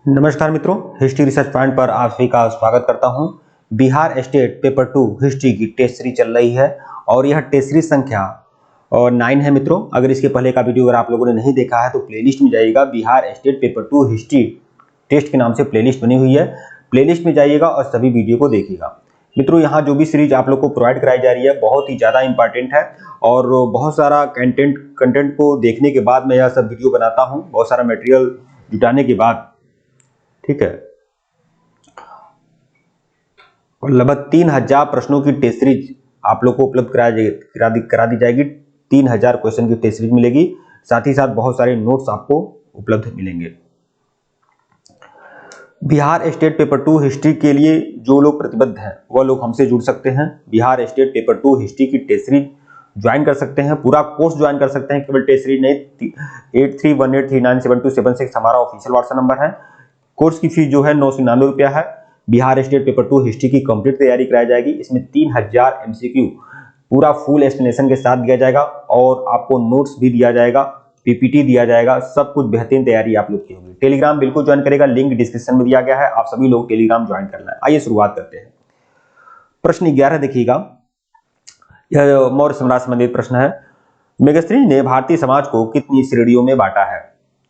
नमस्कार मित्रों, history research point पर आप सभी का स्वागत करता हूं। बिहार स्टेट पेपर 2 हिस्ट्री की टेस्ट सीरीज चल रही है और यह टेस्ट सीरीज संख्या 9 है मित्रों। अगर इसके पहले का वीडियो अगर आप लोगों ने नहीं देखा है तो प्लेलिस्ट में जाइएगा। Bihar state paper 2 history test के नाम से प्लेलिस्ट बनी हुई है, प्लेलिस्ट में जाइएगा और सभी वीडियो को देखिएगा। मित्रों, यहाँ जो भी सीरीज आप लोग को प्रोवाइड कराई जा रही है बहुत ही ज़्यादा इंपॉर्टेंट है और बहुत सारा कंटेंट को देखने के बाद मैं यह सब वीडियो बनाता हूँ, बहुत सारा मटेरियल जुटाने के बाद। ठीक है, और लगभग 3000 प्रश्नों की टेस्ट सीरीज आप लोग को उपलब्ध करा दी जाएगी। 3000 क्वेश्चन की टेस्ट सीरीज मिलेगी, साथ ही साथ बहुत सारे नोट्स आपको उपलब्ध मिलेंगे। बिहार स्टेट पेपर 2 हिस्ट्री के लिए जो लोग प्रतिबद्ध हैं वह लोग हमसे जुड़ सकते हैं। बिहार स्टेट पेपर 2 हिस्ट्री की टेस्ट सीरीज ज्वाइन कर सकते हैं, पूरा कोर्स ज्वाइन कर सकते हैं, केवल टेस्ट सीरीज नहीं। 8318397276 हमारा ऑफिशियल व्हाट्सएप नंबर है। कोर्स की फीस जो है 999 रुपया है। बिहार स्टेट पेपर 2 हिस्ट्री की कंप्लीट तैयारी कराई जाएगी। इसमें 3000 एमसीक्यू पूरा फुल एक्सप्लेनेशन के साथ दिया जाएगा और आपको नोट्स भी दिया जाएगा, पीपीटी दिया जाएगा, सब कुछ बेहतरीन तैयारी आप लोग की होगी। टेलीग्राम बिल्कुल ज्वाइन करेगा, लिंक डिस्क्रिप्शन में दिया गया है, आप सभी लोग टेलीग्राम ज्वाइन करना है। आइए शुरुआत करते हैं। प्रश्न 11 देखिएगा, यह मौर्य साम्राज्य संबंधित प्रश्न है। मेगास्थिनीज ने भारतीय समाज को कितनी श्रेणियों में बांटा है?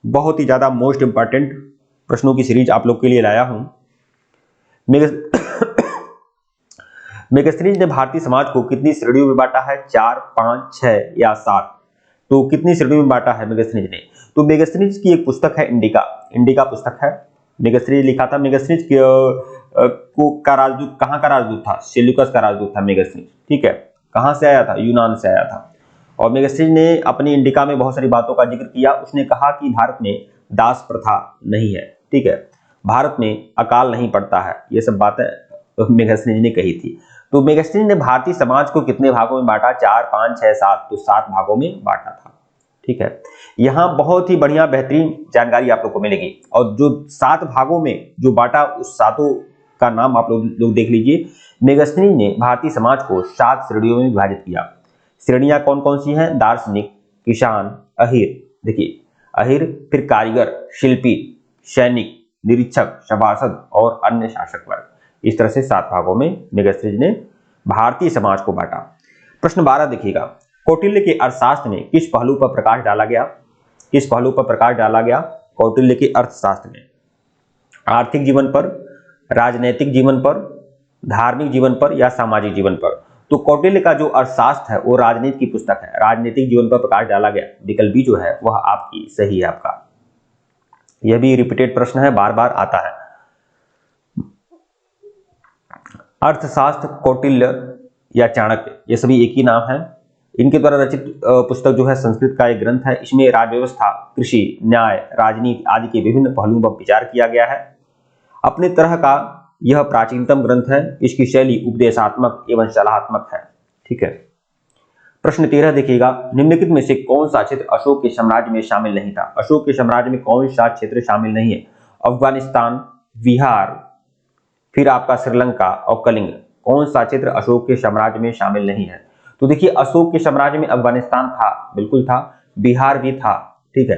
बहुत ही ज्यादा मोस्ट इंपॉर्टेंट प्रश्नों की सीरीज आप लोग के लिए लाया हूं। मेगास्थिनीज ने भारतीय समाज को कितनी श्रेणियों में बांटा है? 4, 5, 6 या 7? तो कितनी श्रेणियों में बांटा है मेगास्थिनीज ने? तो मेगास्थिनीज की एक पुस्तक है इंडिका पुस्तक है। मेगास्थिनीज लिखा था। मेगास्थिनीज का राजदूत कहाँ का राजदूत था? सेल्यूकस का राजदूत था मेगास्थिनीज। ठीक है, कहाँ से आया था? यूनान से आया था। और मेगास्थिनीज ने अपनी इंडिका में बहुत सारी बातों का जिक्र किया। उसने कहा कि भारत में दास प्रथा नहीं है, ठीक है, भारत में अकाल नहीं पड़ता है, ये सब बातें मेगास्थिनीज ने कही थी। तो मेगास्थिनीज ने भारतीय समाज को कितने भागों में बांटा? 4, 5, 6, 7? तो 7 भागों में बांटा था। ठीक है, यहाँ बहुत ही बढ़िया बेहतरीन जानकारी आप लोग को मिलेगी। और जो 7 भागों में जो बांटा, उस सातों का नाम आप लोग देख लीजिए। मेगास्थिनीज ने भारतीय समाज को 7 श्रेणियों में विभाजित किया। श्रेणियां कौन कौन सी हैं? दार्शनिक, किसान, अहीर, देखिए अहीर, फिर कारीगर, शिल्पी, सैनिक, निरीक्षक, सभासद और अन्य शासक वर्ग। इस तरह से 7 भागों में मेगास्थिनीज ने भारतीय समाज को बांटा। प्रश्न 12 देखिएगा, कौटिल्य के अर्थशास्त्र में किस पहलू पर प्रकाश डाला गया? किस पहलू पर प्रकाश डाला गया कौटिल्य के अर्थशास्त्र में? आर्थिक जीवन पर, राजनैतिक जीवन पर, धार्मिक जीवन पर या सामाजिक जीवन पर? तो कौटिल्य का जो अर्थशास्त्र है वो राजनीति की पुस्तक है, राजनीतिक जीवन पर प्रकाश डाला गया। विकल्प बी जो है वह आपकी सही है आपका। यह भी रिपीटेड प्रश्न है, बार बार आता है। अर्थशास्त्र, कौटिल्य या चाणक्य, ये सभी एक ही नाम है। इनके द्वारा रचित पुस्तक जो है संस्कृत का एक ग्रंथ है। इसमें राज्य व्यवस्था, कृषि, न्याय, राजनीति आदि के विभिन्न पहलुओं पर विचार किया गया है। अपने तरह का यह प्राचीनतम ग्रंथ है। इसकी शैली उपदेशात्मक एवं सलाहात्मक है। ठीक है, प्रश्न 13 देखिएगा, निम्नलिखित में से कौन सा क्षेत्र अशोक के साम्राज्य में शामिल नहीं था? अशोक के साम्राज्य में कौन सा क्षेत्र शामिल नहीं है? अफगानिस्तान, बिहार, फिर आपका श्रीलंका और कलिंग। कौन सा क्षेत्र अशोक के साम्राज्य में शामिल नहीं है? तो देखिए, अशोक के साम्राज्य में अफगानिस्तान था, बिल्कुल था, बिहार भी था, ठीक है,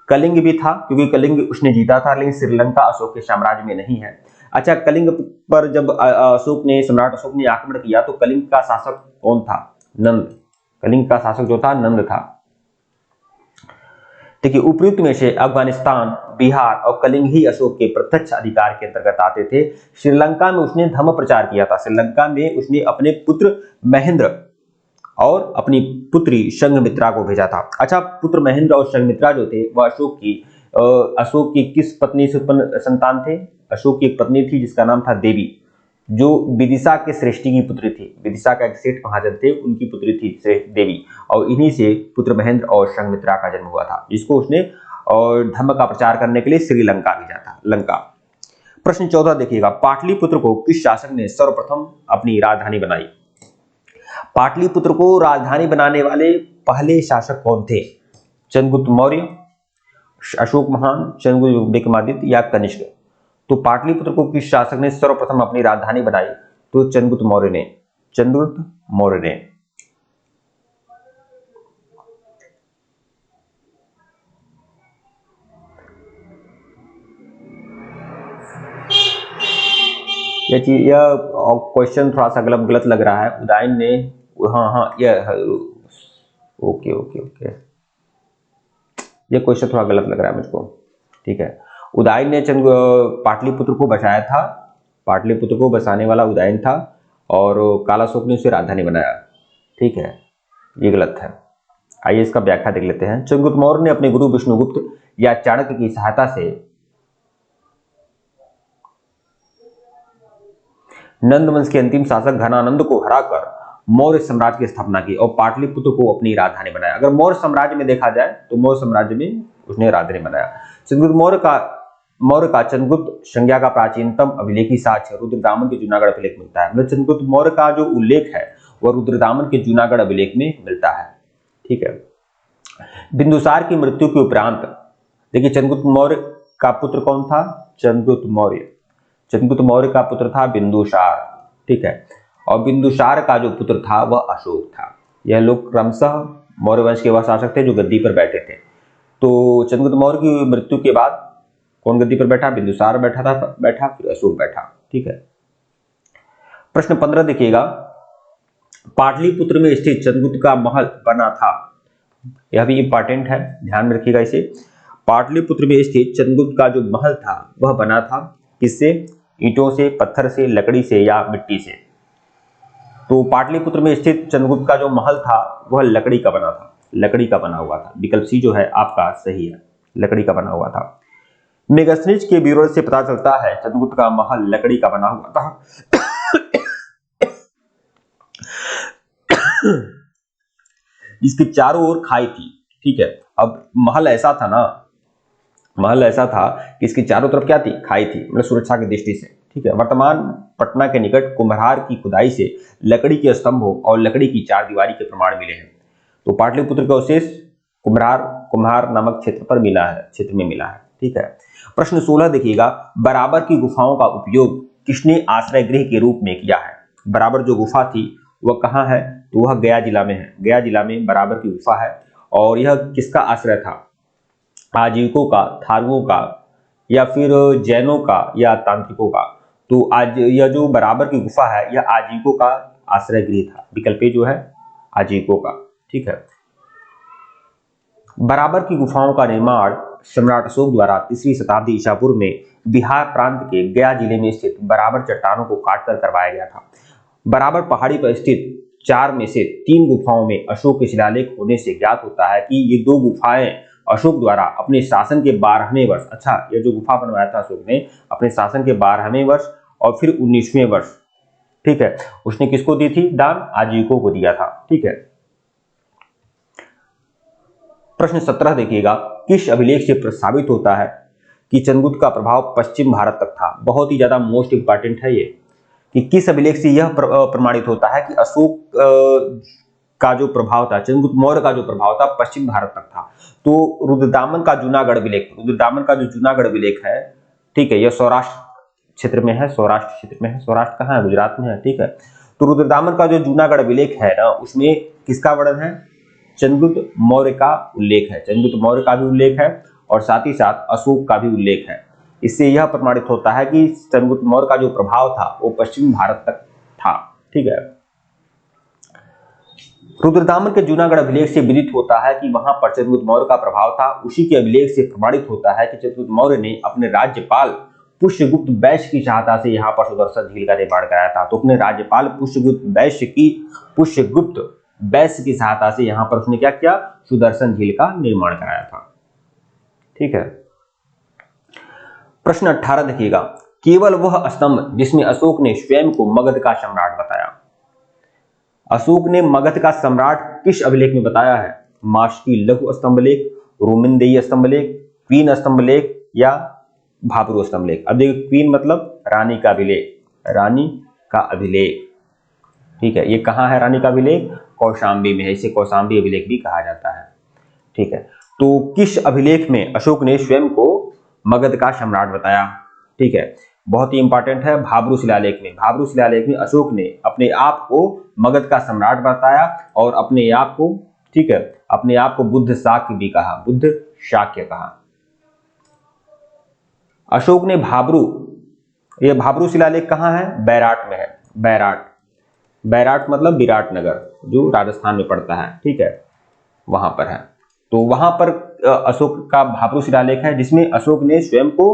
कलिंग भी था क्योंकि कलिंग उसने जीता था, लेकिन श्रीलंका अशोक के साम्राज्य में नहीं है। अच्छा, कलिंग पर जब सम्राट अशोक ने आक्रमण किया तो कलिंग का शासक कौन था? नंद। कलिंग का शासक जो था नंद था। देखिए, उपयुक्त में से अफगानिस्तान, बिहार और कलिंग ही अशोक के प्रत्यक्ष अधिकार के अंतर्गत आते थे। श्रीलंका में उसने धर्म प्रचार किया था। श्रीलंका में उसने अपने पुत्र महेंद्र और अपनी पुत्री संघमित्रा को भेजा था। अच्छा, पुत्र महेंद्र और संघमित्रा जो थे वह अशोक की किस पत्नी से उत्पन्न संतान थे? अशोक की एक पत्नी थी जिसका नाम था देवी, जो विदिशा के श्रेष्ठी की पुत्री थी। विदिशा का एक सेठ महाजन थे, उनकी पुत्री थी देवी, और इन्हीं से पुत्र महेंद्र और संघमित्रा का जन्म हुआ था, जिसको उसने और धर्म का प्रचार करने के लिए श्रीलंका भेजा था, लंका। प्रश्न 14 देखिएगा, पाटलिपुत्र को किस शासक ने सर्वप्रथम अपनी राजधानी बनाई? पाटलिपुत्र को राजधानी बनाने वाले पहले शासक कौन थे? चंद्रगुप्त मौर्य, अशोक महान, चंद्रगुप्त विक्रमादित्य या कनिष्क? तो पाटलिपुत्र को किस शासक ने सर्वप्रथम अपनी राजधानी बनाई? तो चंद्रगुप्त मौर्य ने। चंद्रगुप्त मौर्य ने। यह क्वेश्चन थोड़ा सा गलत लग रहा है। उदयन ने, हाँ यह, ओके ओके ओके, ये क्वेश्चन थोड़ा गलत लग रहा है मुझको। ठीक है, उदयन ने पाटलिपुत्र को बचाया था, पाटलिपुत्र को बसाने वाला उदयन था और कालाशोक ने उसे राजधानी बनाया। ठीक है, ये गलत है। आइए इसका व्याख्या देख लेते हैं। चंद्रगुप्त मौर्य ने अपने गुरु विष्णुगुप्त या चाणक्य की सहायता से नंद वंश के अंतिम शासक घनानंद को हराकर मौर्य साम्राज्य की स्थापना की और पाटलिपुत्र को अपनी राजधानी बनाया। अगर मौर्य साम्राज्य में देखा जाए तो मौर्य साम्राज्य में उसने राजधानी बनाया। चंद्रगुप्त मौर्य का चंद्रगुप्त संज्ञा का प्राचीनतम अभिलेखी साक्ष्य रुद्रदामन के जूनागढ़ अभिलेख मिलता है। मतलब चंद्रगुप्त मौर्य का जो उल्लेख है वह रुद्रदामन के जूनागढ़ अभिलेख में मिलता है। ठीक है, बिंदुसार की मृत्यु के उपरांत, देखिए चंद्रगुप्त मौर्य का पुत्र कौन था? चंद्रगुप्त मौर्य का पुत्र था बिंदुसार। ठीक है, और बिंदुसार का जो पुत्र था वह अशोक था। यह लोग क्रमशः मौर्य वंश के वह शासक थे जो गद्दी पर बैठे थे। तो चंद्रगुप्त मौर्य की मृत्यु के बाद कौन गद्दी पर बैठा? बिंदुसार बैठा, फिर अशोक बैठा। ठीक है, प्रश्न 15 देखिएगा, पाटलिपुत्र में स्थित चंद्रगुप्त का महल बना था। यह भी इंपॉर्टेंट है, ध्यान में रखिएगा इसे। पाटलिपुत्र में स्थित चंद्रगुप्त का जो महल था वह बना था किससे? ईंटों से, पत्थर से, लकड़ी से या मिट्टी से? तो पाटलिपुत्र में स्थित चंद्रगुप्त का जो महल था वह लकड़ी का बना था, लकड़ी का बना हुआ था। विकल्प सी जो है आपका सही है, लकड़ी का बना हुआ था। मेगास्थनीज के विवरण से पता चलता है चंद्रगुप्त का महल लकड़ी का बना हुआ था। इसके चारों ओर खाई थी। ठीक है, अब महल ऐसा था कि इसकी चारों तरफ क्या थी? खाई थी, मतलब सुरक्षा की दृष्टि से। ठीक है, वर्तमान पटना के निकट कुम्हार की खुदाई से लकड़ी के स्तंभों और लकड़ी की चारदीवारी के प्रमाण मिले हैं। तो पाटलिपुत्र का अवशेष कुम्हार नामक क्षेत्र में मिला है। ठीक है, प्रश्न 16 देखिएगा, बराबर की गुफाओं का उपयोग किसने आश्रय गृह के रूप में किया है? बराबर जो गुफा थी वह कहाँ है? तो वह गया जिला में है। गया जिला में बराबर की गुफा है और यह किसका आश्रय था? आजीविकों का, थारुओं का, या फिर जैनों का या तांत्रिकों का? तो आज यह जो बराबर की गुफा है यह आजीविकों का आश्रय गृह था। विकल्प जो है आजीविकों का। ठीक है, बराबर की गुफाओं का निर्माण सम्राट अशोक द्वारा 3वीं शताब्दी ईसा पूर्व में बिहार प्रांत के गया जिले में स्थित बराबर चट्टानों को काटकर करवाया गया था। बराबर पहाड़ी पर स्थित 4 में से 3 गुफाओं में अशोक के शिलालेख होने से ज्ञात होता है कि ये 2 गुफाएं अशोक द्वारा अपने शासन के 12वें वर्ष, अच्छा यह जो गुफा बनवाया था अशोक ने अपने शासन के 12वें वर्ष और फिर 19वें वर्ष, ठीक है, उसने किसको दी थी? दान आजीविकों को दिया था। ठीक है, प्रश्न 17 देखिएगा, किस अभिलेख से प्रस्तावित होता है कि चंद्रगुप्त का प्रभाव पश्चिम भारत तक था? बहुत ही ज्यादा मोस्ट इंपॉर्टेंट है ये, कि किस अभिलेख से यह प्रमाणित होता है कि अशोक का जो प्रभाव था, चंद्रगुप्त मौर्य का जो प्रभाव था पश्चिम भारत तक था? तो रुद्रदामन का जूनागढ़ अभिलेख, रुद्रदामन का जो जूनागढ़ अभिलेख है, ठीक है, यह सौराष्ट्र क्षेत्र में है। सौराष्ट्र कहाँ है? गुजरात में है। ठीक है, तो रुद्रदामन का जो जूनागढ़ अभिलेख है ना, उसमें किसका वर्णन है? चंद्रगुप्त मौर्य का उल्लेख है। चंद्रगुप्त मौर्य का भी उल्लेख है और साथ ही साथ अशोक का भी उल्लेख है। इससे यह प्रमाणित होता है कि चंद्रगुप्त मौर्य का जो प्रभाव था वो पश्चिम भारत तक था। ठीक है, रुद्रदामन के जूनागढ़ अभिलेख से विदित होता है कि वहां पर चंद्रगुप्त मौर्य का प्रभाव था। उसी के अभिलेख से प्रमाणित होता है कि चंद्रगुप्त मौर्य ने अपने राज्यपाल पुष्यगुप्त वैश्य की सहायता से यहाँ पर सुदर्शन झील का निर्माण कराया था। तो अपने राज्यपाल पुष्यगुप्त वैश्य की सहायता से यहाँ पर उसने क्या किया? सुदर्शन झील का निर्माण कराया था। ठीक है, प्रश्न 18 देखिएगा, केवल वह स्तंभ जिसमें अशोक ने स्वयं को मगध का सम्राट बताया। अशोक ने मगध का सम्राट किस अभिलेख में बताया है? मास्की लघु स्तंभलेख, रोमिंदेयी स्तंभलेख, क्वीन स्तंभलेख या भाबरू स्तंभलेख? अब देखिए, क्वीन मतलब रानी का अभिलेख, रानी का अभिलेख। ठीक है, ये कहाँ है रानी का अभिलेख? कौशाम्बी में है। इसे कौशाम्बी अभिलेख भी कहा जाता है। ठीक है, तो किस अभिलेख में अशोक ने स्वयं को मगध का सम्राट बताया? ठीक है, बहुत ही इंपॉर्टेंट है, भाबरू शिलालेख में। भाबरू शिलालेख में अशोक ने अपने आप को मगध का सम्राट बताया और अपने आप को, ठीक है, अपने आप को बुद्ध शाक्य भी कहा, बुद्ध शाक्य कहा। अशोक ने भाबरू ये भाबरू शिलालेख कहाँ है? बैराट में है। बैराट, बैराट मतलब विराटनगर, जो राजस्थान में पड़ता है, ठीक है, वहां पर है। तो वहां पर अशोक का भाबरू शिलालेख है, जिसमें अशोक ने स्वयं को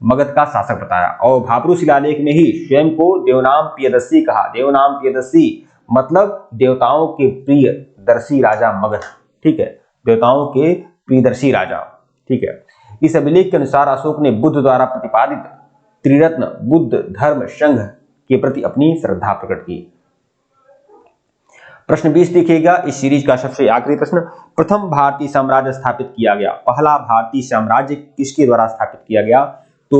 मगध का शासक बताया, और भाबरू शिलालेख में ही स्वयं को देवनाम प्रियदर्शी कहा। देवनाम प्रियदर्शी मतलब देवताओं के प्रियदर्शी राजा मगध, ठीक है, देवताओं के प्रियदर्शी राजा, ठीक है। इस अभिलेख के अनुसार अशोक ने बुद्ध द्वारा प्रतिपादित त्रिरत्न बुद्ध धर्म संघ के प्रति अपनी श्रद्धा प्रकट की। प्रश्न 20 देखिएगा, इस सीरीज का सबसे आखिरी प्रश्न, प्रथम भारतीय साम्राज्य स्थापित किया गया। पहला भारतीय साम्राज्य किसके द्वारा स्थापित किया गया? तो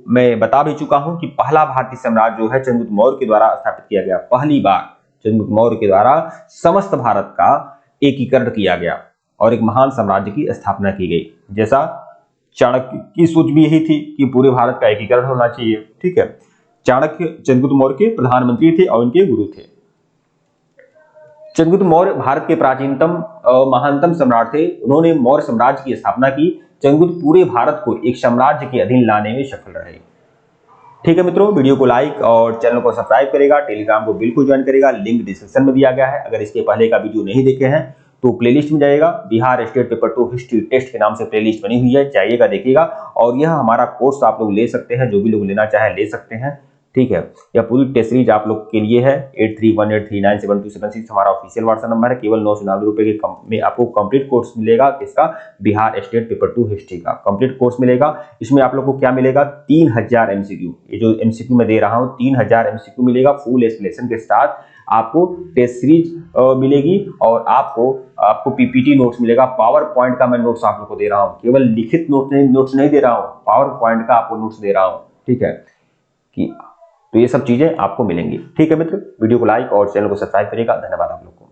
मैं बता भी चुका हूं कि पहला भारतीय साम्राज्य जो है चंद्रगुप्त मौर्य के द्वारा स्थापित किया गया। पहली बार चंद्रगुप्त मौर्य के द्वारा समस्त भारत का एकीकरण किया गया और एक महान साम्राज्य की स्थापना की गई। जैसा चाणक्य की सोच भी यही थी कि पूरे भारत का एकीकरण होना चाहिए, ठीक है। चाणक्य चंद्रगुप्त मौर्य के प्रधानमंत्री थे और इनके गुरु थे। चंद्रगुप्त मौर्य भारत के प्राचीनतम महानतम सम्राट थे। उन्होंने मौर्य साम्राज्य की स्थापना की। चंद्रगुप्त पूरे भारत को एक साम्राज्य के अधीन लाने में सफल रहे। ठीक है मित्रों, वीडियो को लाइक और चैनल को सब्सक्राइब करेगा, टेलीग्राम को बिल्कुल ज्वाइन करेगा, लिंक डिस्क्रिप्शन में दिया गया है। अगर इसके पहले का वीडियो नहीं देखे हैं तो प्लेलिस्ट में जाइएगा, Bihar state paper 2 history test के नाम से प्लेलिस्ट बनी हुई है, जाइएगा देखिएगा। और यह हमारा कोर्स आप लोग ले सकते हैं, जो भी लोग लेना चाहे ले सकते हैं, ठीक है। यह पूरी टेस्ट सीरीज आप लोग के लिए है। 8318397276 हमारा ऑफिशियल व्हाट्सएप नंबर है। केवल 999 रुपए के में आपको कंप्लीट कोर्स मिलेगा। किसका? बिहार स्टेट पेपर 2 हिस्ट्री का कंप्लीट कोर्स मिलेगा। इसमें आप लोग को क्या मिलेगा? 3000 एमसीक्यू। ये जो एमसीक्यू मैं दे रहा हूँ 3000 एमसीक्यू मिलेगा फुल एक्सप्लेनेशन के साथ। आपको टेस्ट सीरीज मिलेगी और आपको पीपीटी नोट्स मिलेगा। पावर पॉइंट का मैं नोट्स आप लोग को दे रहा हूँ, केवल लिखित नोट्स नहीं दे रहा हूँ, पावर पॉइंट का आपको नोट्स दे रहा हूँ, ठीक है। कि तो ये सब चीजें आपको मिलेंगी। ठीक है मित्र, वीडियो को लाइक और चैनल को सब्सक्राइब करिएगा। धन्यवाद आप लोग को।